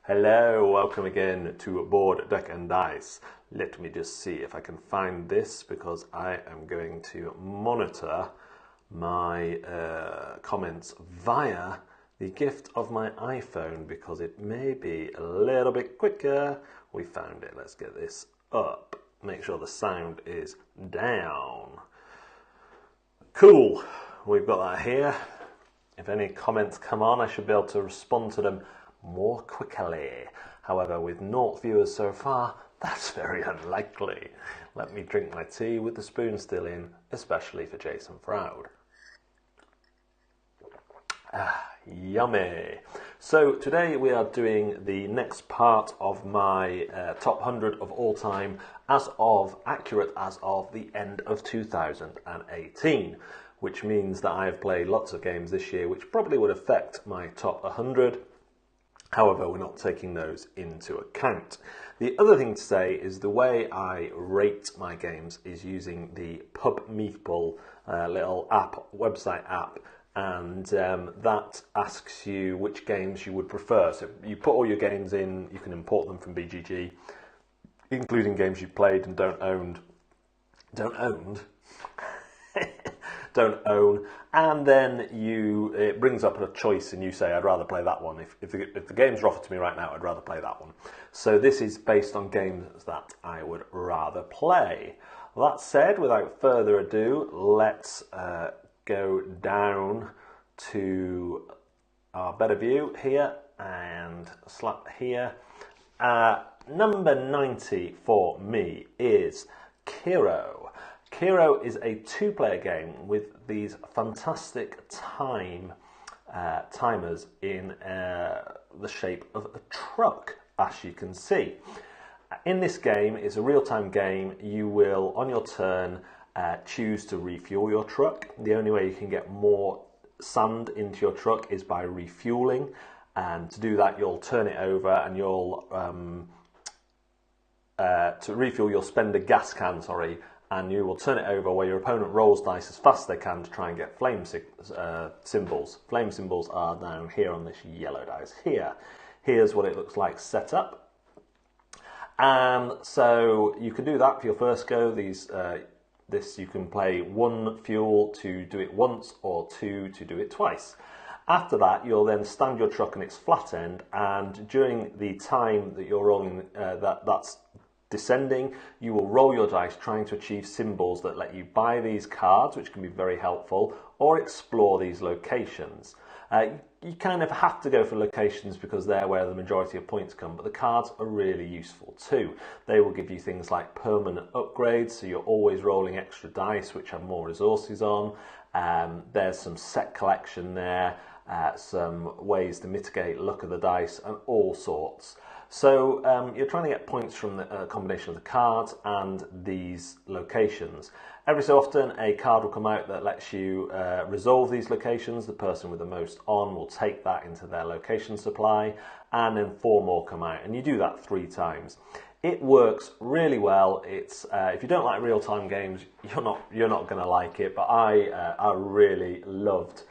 Hello, welcome again to Board, Deck and Dice. Let me just see if I can find this because I am going to monitor my comments via the gift of my iPhone because it may be a little bit quicker. We found it. Let's get this up. Make sure the sound is down. Cool. We've got that here. If any comments come on, I should be able to respond to them more quickly. However, with 0 viewers so far, that's very unlikely. Let me drink my tea with the spoon still in, especially for Jason Froud. Yummy. So today we are doing the next part of my top 100 of all time accurate as of the end of 2018, which means that I have played lots of games this year which probably would affect my top 100. However, we're not taking those into account. The other thing to say is the way I rate my games is using the Pub Meeple little website app, and that asks you which games you would prefer. So you put all your games in, you can import them from BGG, including games you've played and don't own, and then it brings up a choice and you say, I'd rather play that one. If the games are offered to me right now, I'd rather play that one. So this is based on games that I would rather play. That said, without further ado, let's go down to our better view here and slap here. Number 90 for me is Kero. Kero is a two-player game with these fantastic timers in the shape of a truck, as you can see. In this game, it's a real-time game. You will, on your turn, choose to refuel your truck. The only way you can get more sand into your truck is by refueling, and to do that, you'll turn it over and you'll to refuel, you'll spend a gas can, and you will turn it over where your opponent rolls dice as fast as they can to try and get flame symbols. Flame symbols are down here on this yellow dice here. Here's what it looks like set up. And so you can do that for your first go. This you can play 1 fuel to do it once or 2 to do it twice. After that, you'll then stand your truck on its flat end, and during the time that you're rolling that's descending, you will roll your dice trying to achieve symbols that let you buy these cards, which can be very helpful, or explore these locations. You kind of have to go for locations because they're where the majority of points come, but the cards are really useful too. They will give you things like permanent upgrades, so you're always rolling extra dice which have more resources on. There's some set collection there, some ways to mitigate luck of the dice, and all sorts. So you're trying to get points from the combination of the cards and these locations. Every so often a card will come out that lets you resolve these locations. The person with the most on will take that into their location supply, and then 4 more come out, and you do that 3 times. It works really well. It's if you don't like real-time games, you're not going to like it, but I really loved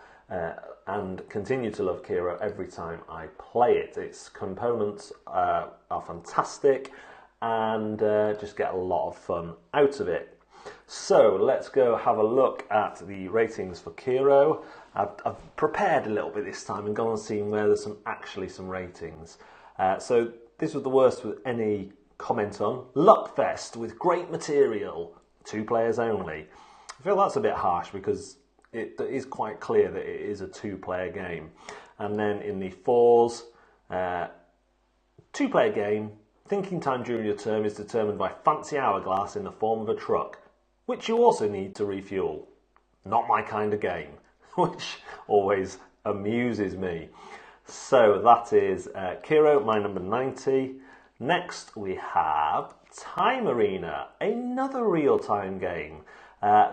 and continue to love Kero every time I play it. Its components are fantastic, and just get a lot of fun out of it. So let's go have a look at the ratings for Kero. I've prepared a little bit this time and gone and seen where there's actually some ratings. So this was the worst with any comment on. Luckfest with great material, 2 players only. I feel that's a bit harsh because it is quite clear that it is a 2-player game. And then in the 4s, 2-player game, thinking time during your turn is determined by fancy hourglass in the form of a truck, which you also need to refuel. Not my kind of game, which always amuses me. So that is Kero, my number 90. Next we have Time Arena, another real-time game.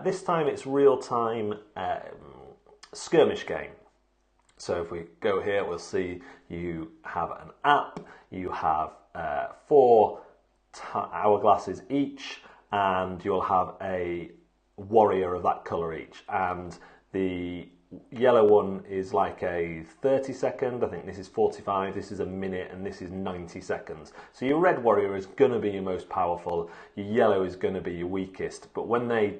This time it's real-time skirmish game. So if we go here, we'll see you have an app, you have 4 hourglasses each, and you'll have a warrior of that colour each. And the yellow one is like a 30 second, I think this is 45, this is a minute, and this is 90 seconds. So your red warrior is going to be your most powerful, your yellow is going to be your weakest, but when they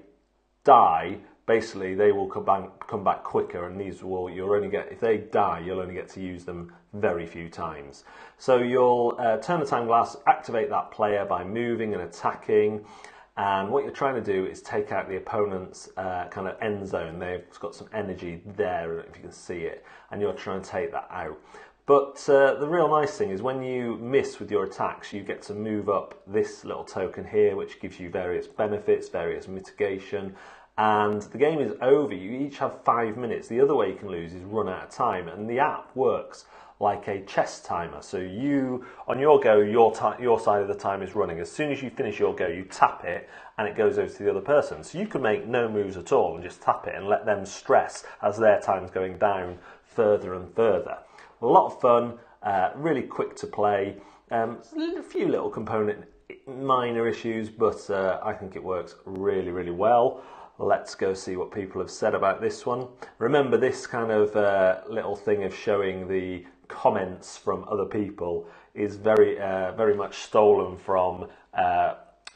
die, basically they will come back quicker, and these will, you'll only get, if they die, you'll only get to use them very few times. So you'll turn the time glass, activate that player by moving and attacking. And what you're trying to do is take out the opponent's kind of end zone. They've got some energy there, if you can see it, and you're trying to take that out. But the real nice thing is when you miss with your attacks, you get to move up this little token here, which gives you various benefits, various mitigation, and the game is over. You each have 5 minutes. The other way you can lose is run out of time, and the app works like a chess timer. So you, on your go, your side of the time is running. As soon as you finish your go, you tap it and it goes over to the other person. So you can make no moves at all and just tap it and let them stress as their time's going down further and further. A lot of fun, really quick to play. A few little component minor issues, but I think it works really, really well. Let's go see what people have said about this one. Remember, this kind of little thing of showing the comments from other people is very much stolen from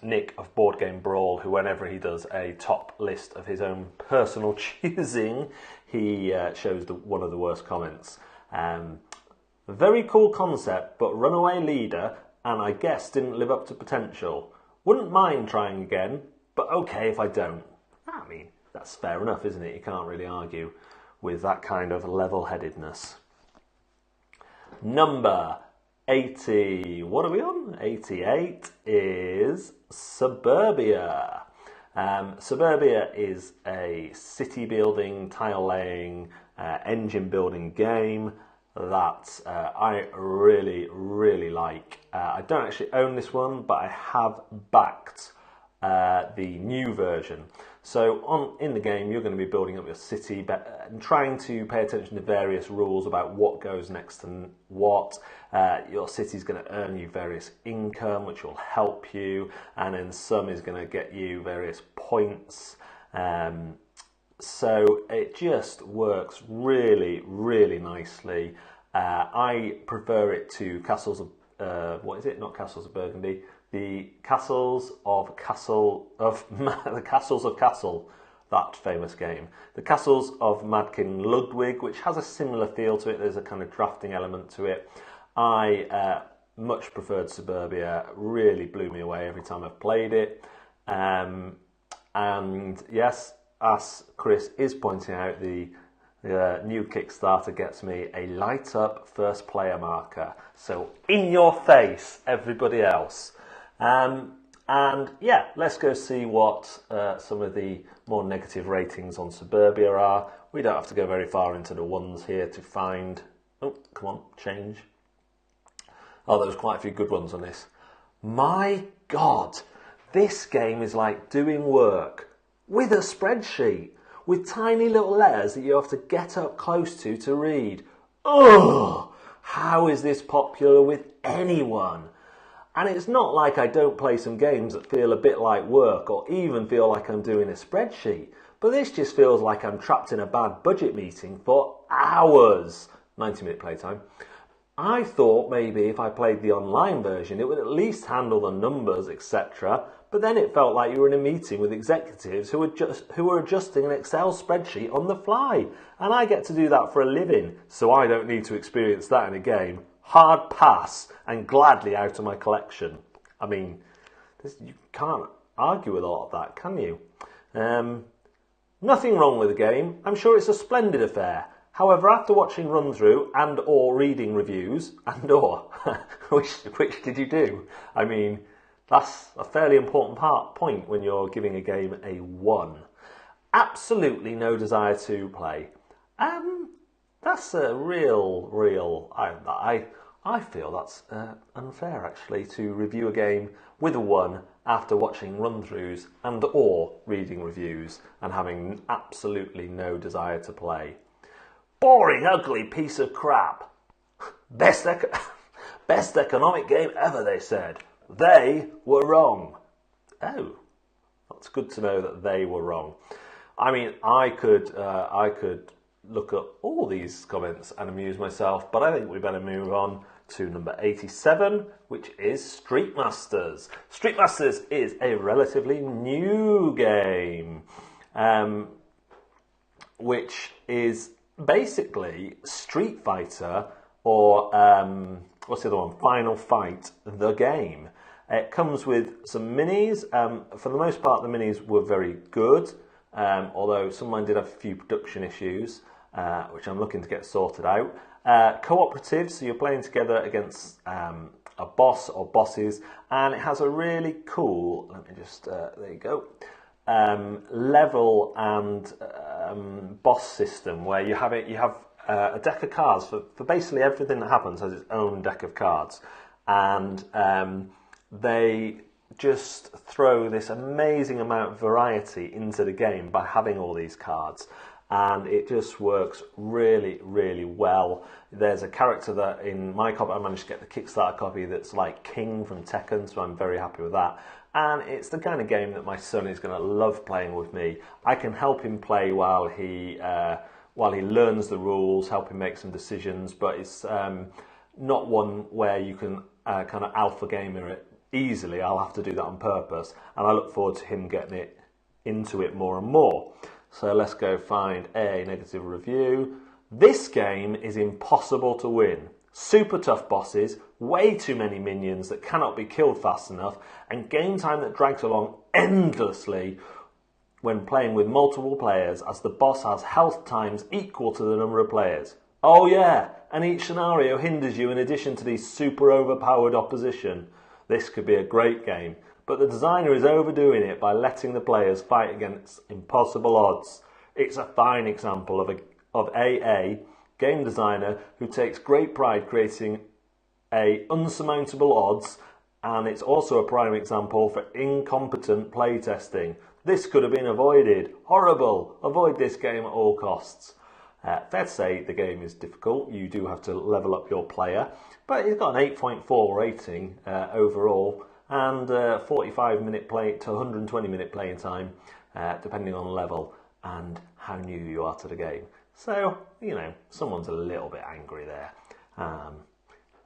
Nick of Board Game Brawl, who whenever he does a top list of his own personal choosing, he shows one of the worst comments. Very cool concept, but runaway leader, and I guess didn't live up to potential. Wouldn't mind trying again, but okay if I don't. I mean, that's fair enough, isn't it? You can't really argue with that kind of level-headedness. Number 80, what are we on? 88 is Suburbia. Suburbia is a city building, tile laying, engine building game that I really, really like. I don't actually own this one, but I have backed the new version. So in the game, you're going to be building up your city and trying to pay attention to various rules about what goes next and what. Your city's going to earn you various income, which will help you, and then some is going to get you various points. So it just works really, really nicely. I prefer it to Castles of, what is it? Not Castles of Burgundy. The Castles of Castle, that famous game. The Castles of Mad King Ludwig, which has a similar feel to it. There's a kind of drafting element to it. I much preferred Suburbia. Really blew me away every time I've played it. And yes, as Chris is pointing out, the new Kickstarter gets me a light up first player marker. So in your face, everybody else. And yeah, let's go see what some of the more negative ratings on Suburbia are. We don't have to go very far into the ones here to find... Oh, come on, change. Oh, there was quite a few good ones on this. My God, this game is like doing work with a spreadsheet, with tiny little letters that you have to get up close to read. Ugh! How is this popular with anyone? And it's not like I don't play some games that feel a bit like work or even feel like I'm doing a spreadsheet. But this just feels like I'm trapped in a bad budget meeting for hours. 90-minute playtime. I thought maybe if I played the online version, it would at least handle the numbers, etc. But then it felt like you were in a meeting with executives who were adjusting an Excel spreadsheet on the fly. And I get to do that for a living, so I don't need to experience that in a game. Hard pass, and gladly out of my collection. I mean, you can't argue with a lot of that, can you? Nothing wrong with the game. I'm sure it's a splendid affair. However, after watching run-through and or reading reviews, and or, which did you do? I mean, that's a fairly important point when you're giving a game a 1. Absolutely no desire to play. That's a real. I feel that's unfair actually to review a game with a 1 after watching run-throughs and or reading reviews and having absolutely no desire to play. Boring, ugly piece of crap. Best economic game ever, they said. They were wrong. Oh, that's good to know that they were wrong. I mean, I could look at all these comments and amuse myself, but I think we better move on to number 87, which is Street Masters. Street Masters is a relatively new game, which is basically Street Fighter, or what's the other one? Final Fight, the game. It comes with some minis. For the most part, the minis were very good, although some of mine did have a few production issues, which I'm looking to get sorted out. Cooperative, so you're playing together against a boss or bosses, and it has a really cool, let me just, there you go, level and boss system where you have a deck of cards for basically everything that happens has its own deck of cards, and they just throw this amazing amount of variety into the game by having all these cards, and it just works really, really well. There's a character that in my copy, I managed to get the Kickstarter copy, that's like King from Tekken, so I'm very happy with that. And it's the kind of game that my son is going to love playing with me. I can help him play while he learns the rules, help him make some decisions, but it's not one where you can kind of alpha gamer it easily. I'll have to do that on purpose, and I look forward to him getting into it more and more. So let's go find a negative review. This game is impossible to win. Super tough bosses, way too many minions that cannot be killed fast enough, and game time that drags along endlessly when playing with multiple players, as the boss has health times equal to the number of players. Oh yeah, and each scenario hinders you in addition to the super overpowered opposition. This could be a great game, but the designer is overdoing it by letting the players fight against impossible odds. It's a fine example of a game designer who takes great pride creating unsurmountable odds, and it's also a prime example for incompetent playtesting. This could have been avoided. Horrible. Avoid this game at all costs. Fair to say the game is difficult. You do have to level up your player, but it's got an 8.4 rating overall, and 45-minute play to 120-minute playing time, depending on level and how new you are to the game. So, you know, someone's a little bit angry there.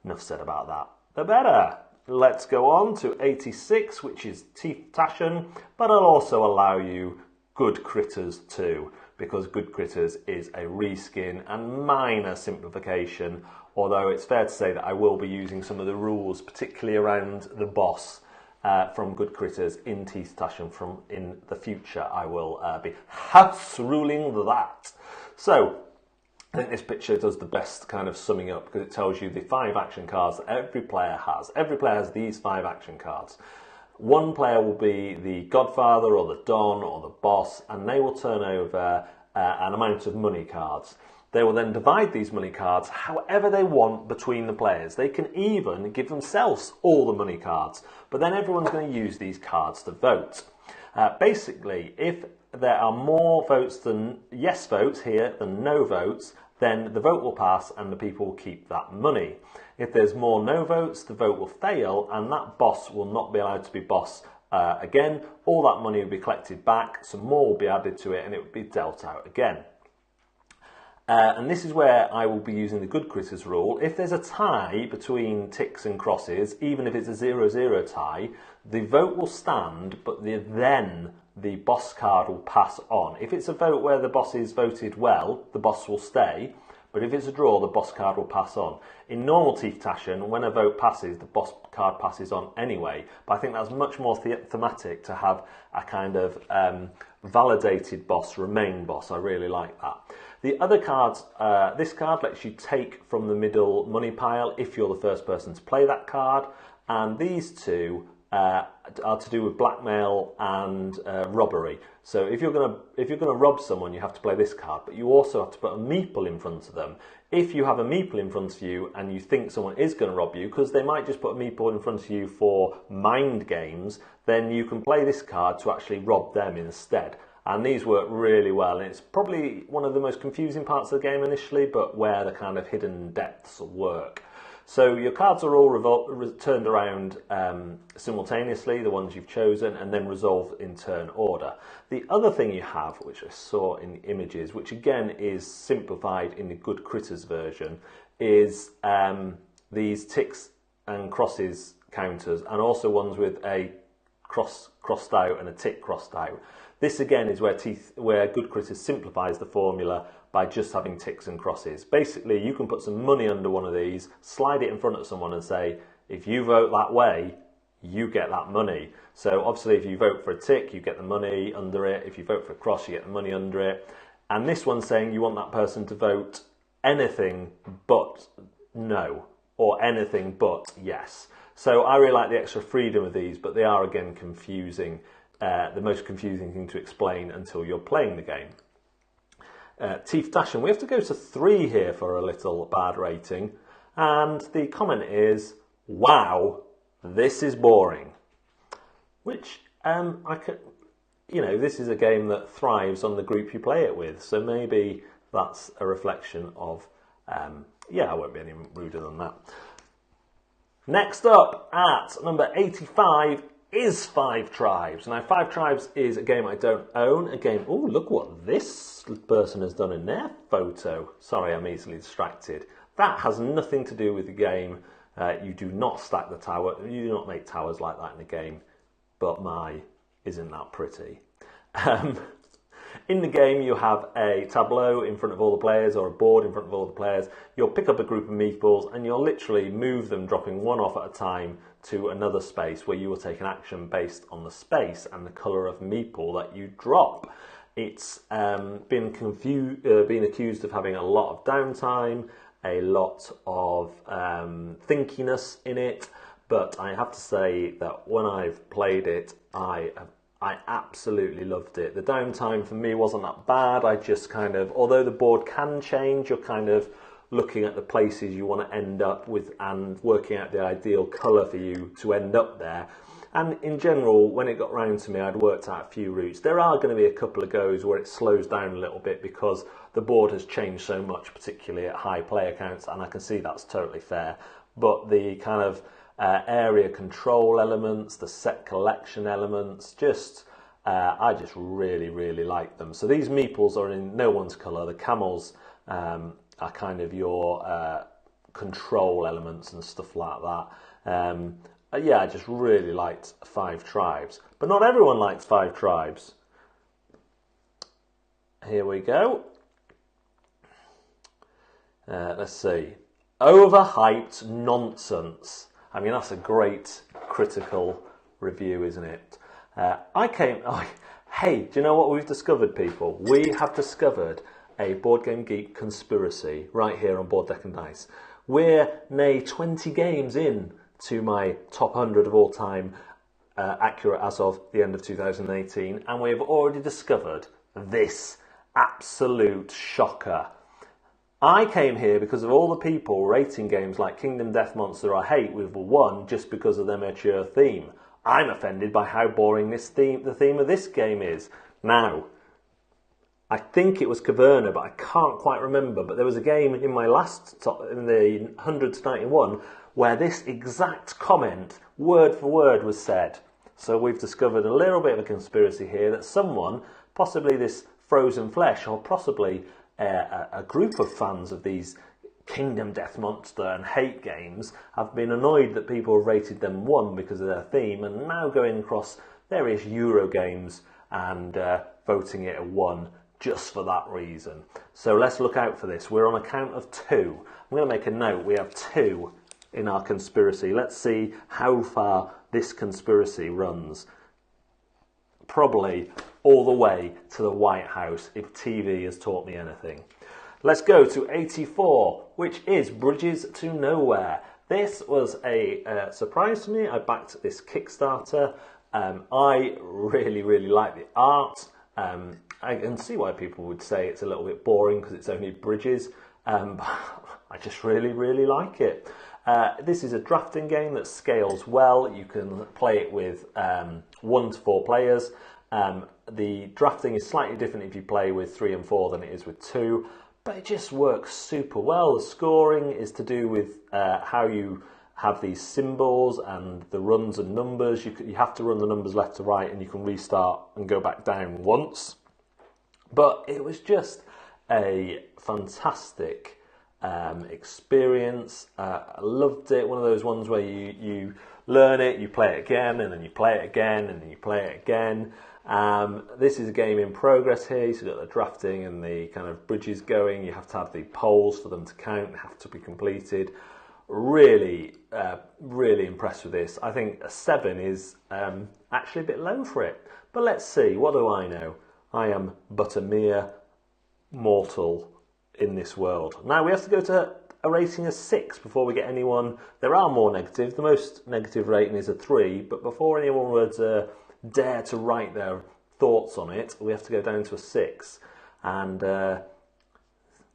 Enough said about that. The better. Let's go on to 86, which is Tiefe Taschen, but I'll also allow you Good Critters too, because Good Critters is a reskin and minor simplification, although it's fair to say that I will be using some of the rules, particularly around the boss, from Good Critters in Tiefe Taschen. In the future, I will be house ruling that. So, I think this picture does the best kind of summing up, because it tells you the 5 action cards that every player has. Every player has these 5 action cards. One player will be the Godfather or the Don or the boss, and they will turn over an amount of money cards. They will then divide these money cards however they want between the players. They can even give themselves all the money cards, but then everyone's going to use these cards to vote. Basically, if there are more votes than yes votes here than no votes, then the vote will pass and the people will keep that money. If there's more no votes, the vote will fail and that boss will not be allowed to be boss again. All that money will be collected back, some more will be added to it, and it will be dealt out again. And this is where I will be using the Good Critters rule. If there's a tie between ticks and crosses, even if it's a 0-0 tie, the vote will stand, but then the boss card will pass on. If it's a vote where the boss is voted well, the boss will stay, but if it's a draw, the boss card will pass on. In normal Tiefe Taschen, when a vote passes, the boss card passes on anyway, but I think that's much more thematic to have a kind of validated boss remain boss. I really like that. The other cards, this card lets you take from the middle money pile if you're the first person to play that card, and these two are to do with blackmail and robbery. So if you're gonna rob someone, you have to play this card, but you also have to put a meeple in front of them. If you have a meeple in front of you and you think someone is going to rob you, because they might just put a meeple in front of you for mind games, then you can play this card to actually rob them instead. And these work really well, and it's probably one of the most confusing parts of the game initially, but where the kind of hidden depths work. So your cards are all turned around simultaneously, the ones you've chosen, and then resolved in turn order. The other thing you have, which I saw in the images, which again is simplified in the Good Critters version, is these ticks and crosses counters, and also ones with a crossed out and a tick crossed out. This again is where Good Critters simplifies the formula by just having ticks and crosses. Basically, you can put some money under one of these, slide it in front of someone and say, if you vote that way, you get that money. So obviously if you vote for a tick, you get the money under it. If you vote for a cross, you get the money under it. And this one's saying you want that person to vote anything but no, or anything but yes. So I really like the extra freedom of these, but they are again confusing. The most confusing thing to explain until you're playing the game. Tiefe Taschen, we have to go to 3 here for a little bad rating, and the comment is, wow, this is boring. Which this is a game that thrives on the group you play it with, so maybe that's a reflection of I won't be any ruder than that. Next up at number 85 is Five Tribes. Now, Five Tribes is a game I don't own. A game, oh, look what this person has done in their photo. Sorry, I'm easily distracted. That has nothing to do with the game. You do not stack the tower. You do not make towers like that in the game. But isn't that pretty? In the game, you have a tableau in front of all the players, or a board in front of all the players. You'll pick up a group of meeples and you'll literally move them, dropping one off at a time to another space, where you will take an action based on the space and the colour of meeple that you drop. It's been accused of having a lot of downtime, a lot of thinkiness in it, but I have to say that when I've played it, I absolutely loved it. The downtime for me wasn't that bad. I just although the board can change, you're kind of looking at the places you want to end up with and working out the ideal colour for you to end up there. And in general, when it got round to me, I'd worked out a few routes. There are going to be a couple of goes where it slows down a little bit because the board has changed so much, particularly at high player counts, and I can see that's totally fair. But the kind of area control elements, the set collection elements, I just really, really like them. So these meeples are in no one's colour. The camels are kind of your control elements and stuff like that. I just really liked Five Tribes. But not everyone likes Five Tribes. Here we go. Let's see. Overhyped nonsense. I mean, that's a great critical review, isn't it? Hey, do you know what we've discovered, people? We have discovered a Board Game Geek conspiracy right here on Board Deck and Dice. We're nearly 20 games in to my top 100 of all time, accurate as of the end of 2018, and we've already discovered this absolute shocker. I came here because of all the people rating games like Kingdom Death Monster I Hate with 1 just because of their mature theme. I'm offended by how boring the theme of this game is. Now, I think it was Caverna, but I can't quite remember. But there was a game in my in the 100 to 91, where this exact comment, word for word, was said. So we've discovered a little bit of a conspiracy here that someone, possibly this Frozen Flesh, or possibly a group of fans of these Kingdom Death Monster and Hate games, have been annoyed that people have rated them 1 because of their theme, and now going across various Euro games and voting it a 1 just for that reason. So let's look out for this. We're on a count of 2. I'm going to make a note. We have 2 in our conspiracy. Let's see how far this conspiracy runs. Probably all the way to the White House, if TV has taught me anything. Let's go to 84, which is Bridges to Nowhere. This was a surprise to me. I backed this Kickstarter. I really, really like the art. I can see why people would say it's a little bit boring because it's only bridges. But I just really, really like it. This is a drafting game that scales well. You can play it with 1 to 4 players. The drafting is slightly different if you play with 3 and 4 than it is with 2. but it just works super well. The scoring is to do with how you have these symbols and the runs and numbers. You have to run the numbers left to right, and you can restart and go back down once. But it was just a fantastic experience. I loved it. One of those ones where you learn it, you play it again, and then you play it again, and then you play it again. This is a game in progress here, so you've got the drafting and the kind of bridges going. You have to have the poles for them to count, have to be completed. Really, really impressed with this. I think a 7 is actually a bit low for it. But let's see, what do I know? I am but a mere mortal in this world. Now we have to go to a rating of 6 before we get anyone. There are more negative. The most negative rating is a 3, but before anyone would dare to write their thoughts on it, we have to go down to a 6. And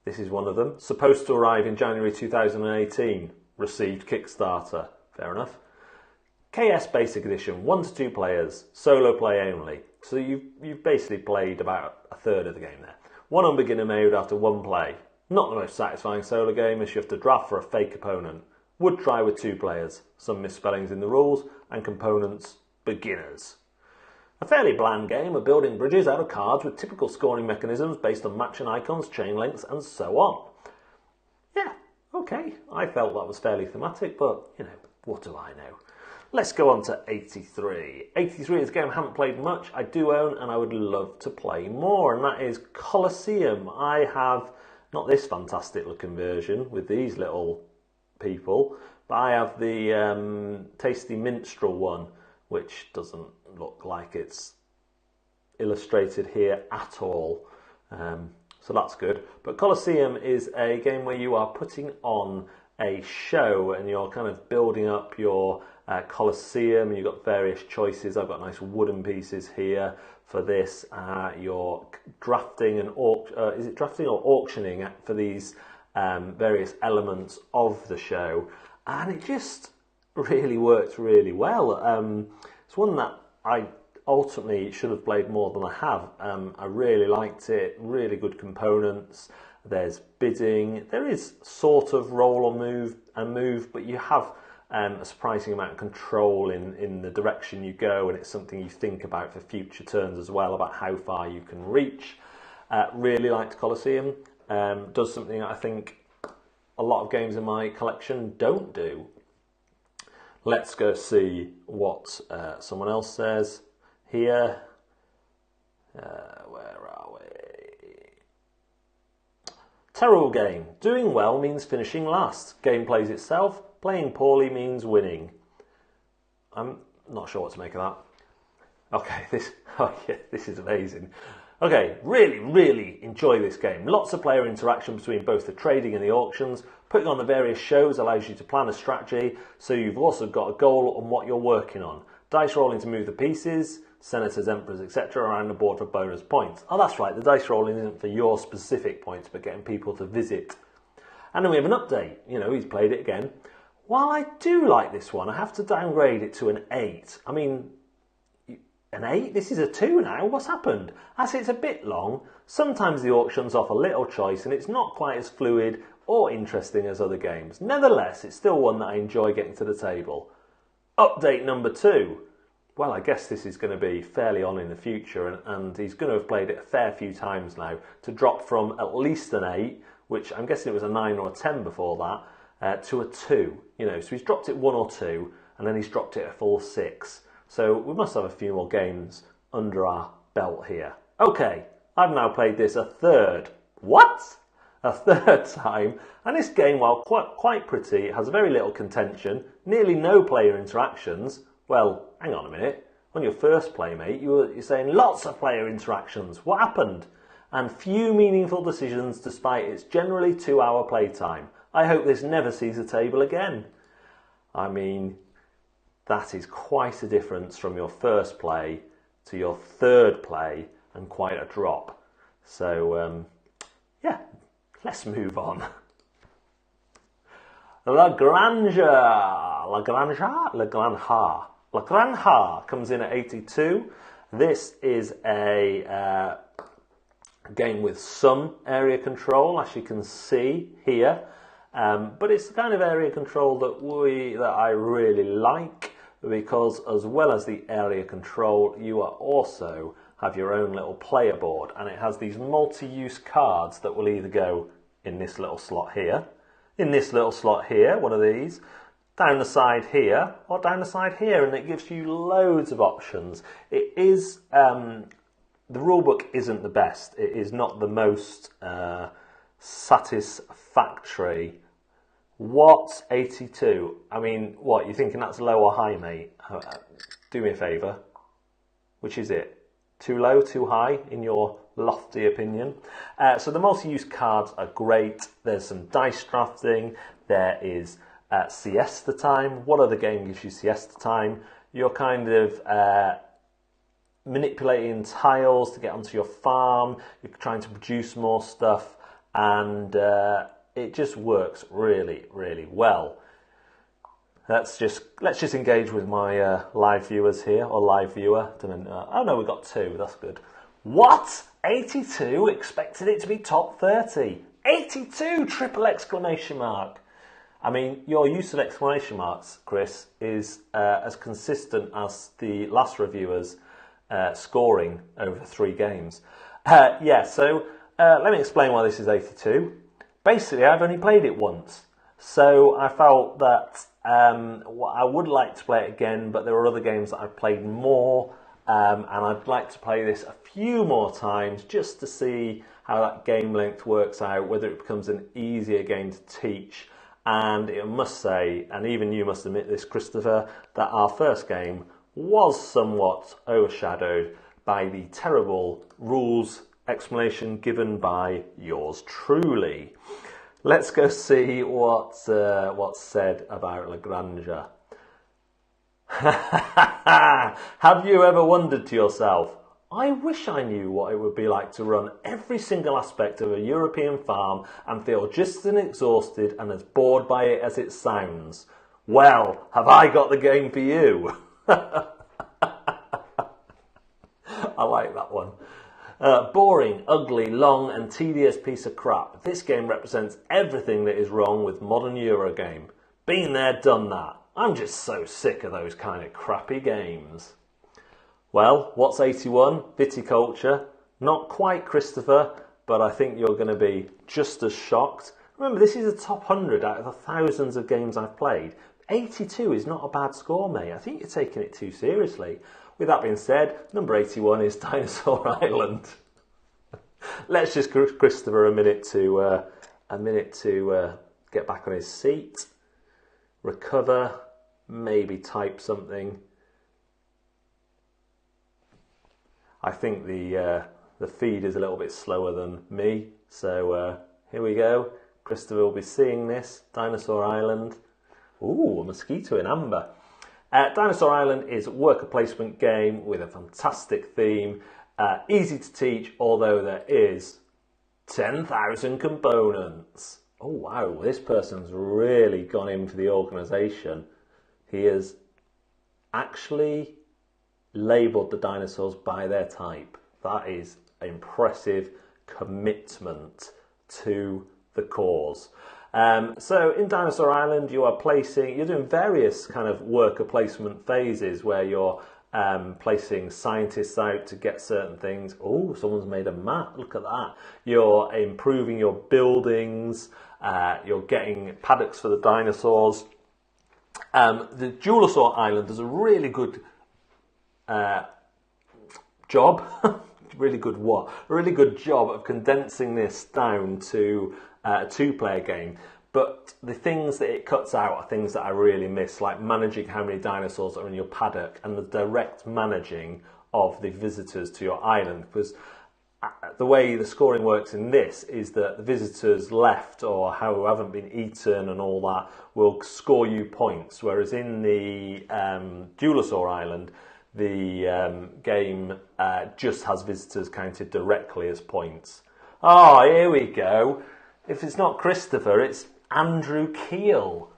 this is one of them. Supposed to arrive in January 2018. Received Kickstarter. Fair enough. KS Basic Edition, 1 to 2 players, solo play only. So you've basically played about a third of the game there. 1 on beginner mode after 1 play. Not the most satisfying solo game, as you have to draft for a fake opponent. Would try with 2 players. Some misspellings in the rules, and components beginners. A fairly bland game of building bridges out of cards with typical scoring mechanisms based on matching icons, chain lengths, and so on. Yeah, okay. I felt that was fairly thematic, but, you know, what do I know? Let's go on to 83. 83 is a game I haven't played much, I do own, and I would love to play more, and that is Colosseum. I have, not this fantastic looking version with these little people, but I have the Tasty Minstrel one, which doesn't look like it's illustrated here at all. So that's good. But Colosseum is a game where you are putting on a show and you're kind of building up your Colosseum. You've got various choices. I've got nice wooden pieces here for this. You're drafting and is it drafting or auctioning for these various elements of the show, and it just really works really well. It's one that I ultimately should have played more than I have. I really liked it. Really good components. There's bidding. There is sort of roll or move, but you have a surprising amount of control in the direction you go, and it's something you think about for future turns as well, about how far you can reach. Really liked Colosseum. Does something I think a lot of games in my collection don't do. Let's go see what someone else says here. Where are we? Terrible game. Doing well means finishing last. Game plays itself. Playing poorly means winning. I'm not sure what to make of that. Okay, this is amazing. Okay, really enjoy this game. Lots of player interaction between both the trading and the auctions. Putting on the various shows allows you to plan a strategy, so you've also got a goal on what you're working on. Dice rolling to move the pieces, senators, emperors, etc. around the board for bonus points. Oh, that's right, the dice rolling isn't for your specific points, but getting people to visit. And then we have an update. You know, he's played it again. While I do like this one, I have to downgrade it to an 8. I mean, an 8? This is a 2 now. What's happened? As it's a bit long, sometimes the auctions offer little choice and it's not quite as fluid or interesting as other games. Nevertheless, it's still one that I enjoy getting to the table. Update number 2. Well, I guess this is going to be fairly on in the future, and he's going to have played it a fair few times now to drop from at least an 8, which I'm guessing it was a 9 or a 10 before that, to a 2. You know, so he's dropped it 1 or 2, and then he's dropped it a full 6. So we must have a few more games under our belt here. Okay, I've now played this a third. What? A third time. And this game, while quite pretty, has very little contention, nearly no player interactions. Well, hang on a minute. On your first play, mate, you're saying lots of player interactions. What happened? And few meaningful decisions despite its generally 2-hour playtime. I hope this never sees the table again. I mean, that is quite a difference from your first play to your third play, and quite a drop. So, yeah, let's move on. La Granja comes in at 82. This is a A game with some area control, as you can see here, but it's the kind of area control that I really like, because as well as the area control, you are also have your own little player board, and it has these multi-use cards that will either go in this little slot here, in this little slot here, one of these, down the side here, or down the side here, and it gives you loads of options. It is, the rulebook isn't the best. It is not the most satisfactory. What's 82? I mean, what, you thinking that's low or high, mate? Do me a favour. Which is it? Too low, too high, in your lofty opinion? So the multi-use cards are great. There's some dice drafting. There is siesta time. What other game gives you siesta time? You're kind of manipulating tiles to get onto your farm. You're trying to produce more stuff, and it just works really, really well. Let's just engage with my live viewers here, or live viewer. Oh no, we've got 2. That's good. What? 82? Expected it to be top 30. 82! Triple exclamation mark. I mean, your use of exclamation marks, Chris, is as consistent as the last reviewer's scoring over 3 games. Yeah, so let me explain why this is 82. Basically, I've only played it once, so I felt that I would like to play it again, but there are other games that I've played more, and I'd like to play this a few more times just to see how that game length works out, whether it becomes an easier game to teach. And I must say, and even you must admit this, Christopher, that our first game was somewhat overshadowed by the terrible rules explanation given by yours truly. Let's go see what's said about La Granja. Have you ever wondered to yourself, I wish I knew what it would be like to run every single aspect of a European farm and feel just as exhausted and as bored by it as it sounds? Well, have I got the game for you? I like that one. Boring, ugly, long and tedious piece of crap. This game represents everything that is wrong with modern Eurogame. Been there, done that. I'm just so sick of those kind of crappy games. Well, what's 81? Viticulture. Not quite, Christopher, but I think you're going to be just as shocked. Remember, this is a top 100 out of the thousands of games I've played. 82 is not a bad score, mate. I think you're taking it too seriously. With that being said, number 81 is Dinosaur Island. Let's just give Christopher a minute to get back on his seat, recover, maybe type something. I think the feed is a little bit slower than me, so here we go. Christopher will be seeing this. Dinosaur Island. Ooh, a mosquito in amber. Dinosaur Island is a worker placement game with a fantastic theme, easy to teach, although there is 10,000 components. Oh wow, this person's really gone in for the organisation. He has actually labelled the dinosaurs by their type. That is impressive commitment to the cause. So in Dinosaur Island, you're doing various kind of worker placement phases where you're placing scientists out to get certain things. Oh, someone's made a map. Look at that. You're improving your buildings. You're getting paddocks for the dinosaurs. The Dinosaur Island does a really good job. Really good what? A really good job of condensing this down to a 2-player game. But the things that it cuts out are things that I really miss, like managing how many dinosaurs are in your paddock and the direct managing of the visitors to your island. Because the way the scoring works in this is that the visitors left or who haven't been eaten and all that will score you points, whereas in the Dinosaur Island, the game just has visitors counted directly as points. Oh, here we go. If it's not Christopher, it's Andrew Keel.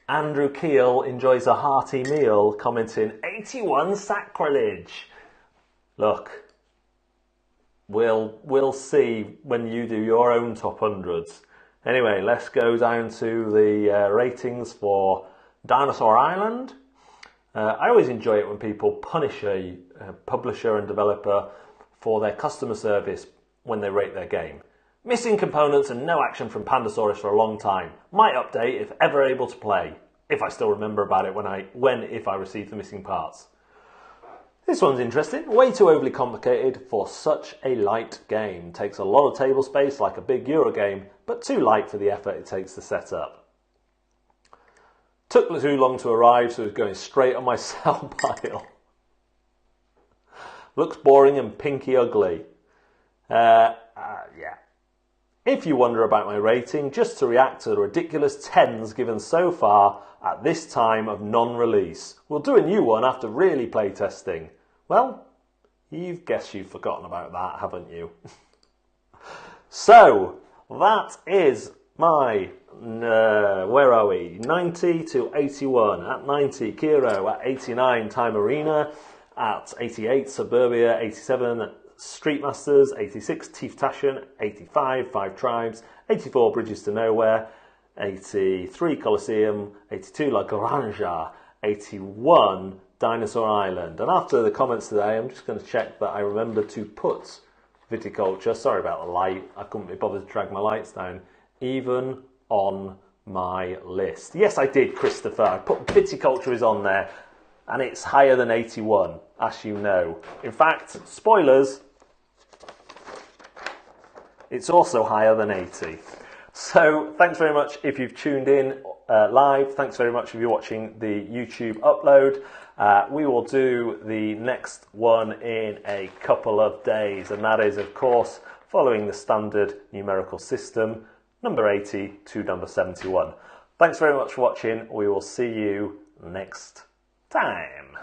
Andrew Keel enjoys a hearty meal, commenting, 81 sacrilege. Look, We'll see when you do your own top hundreds. Anyway, let's go down to the ratings for Dinosaur Island. I always enjoy it when people punish a publisher and developer for their customer service when they rate their game. Missing components and no action from Pandasaurus for a long time. Might update if ever able to play. If I still remember about it if I receive the missing parts. This one's interesting. Way too overly complicated for such a light game. Takes a lot of table space like a big Euro game, but too light for the effort it takes to set up. Took too long to arrive, so it's going straight on my sell pile. Looks boring and pinky ugly. Yeah. If you wonder about my rating, just to react to the ridiculous 10s given so far at this time of non-release. We'll do a new one after really playtesting. Well, you've forgotten about that, haven't you? So, that is my, where are we? 90 to 81. At 90, Kero. At 89, Time Arena. At 88, Suburbia. 87, Street Masters. 86, Tiefe Taschen. 85, Five Tribes. 84, Bridges to Nowhere. 83, Colosseum. 82, La Granja. 81, Dinosaur Island. And after the comments today, I'm just going to check that I remember to put viticulture, sorry about the light, I couldn't be bothered to drag my lights down, even on my list. Yes, I did, Christopher. I put viticulture is on there, and it's higher than 81, as you know. In fact, spoilers, it's also higher than 80. So, thanks very much if you've tuned in live. Thanks very much if you're watching the YouTube upload. We will do the next one in a couple of days, and that is, of course, following the standard numerical system, number 80 to number 71. Thanks very much for watching. We will see you next time.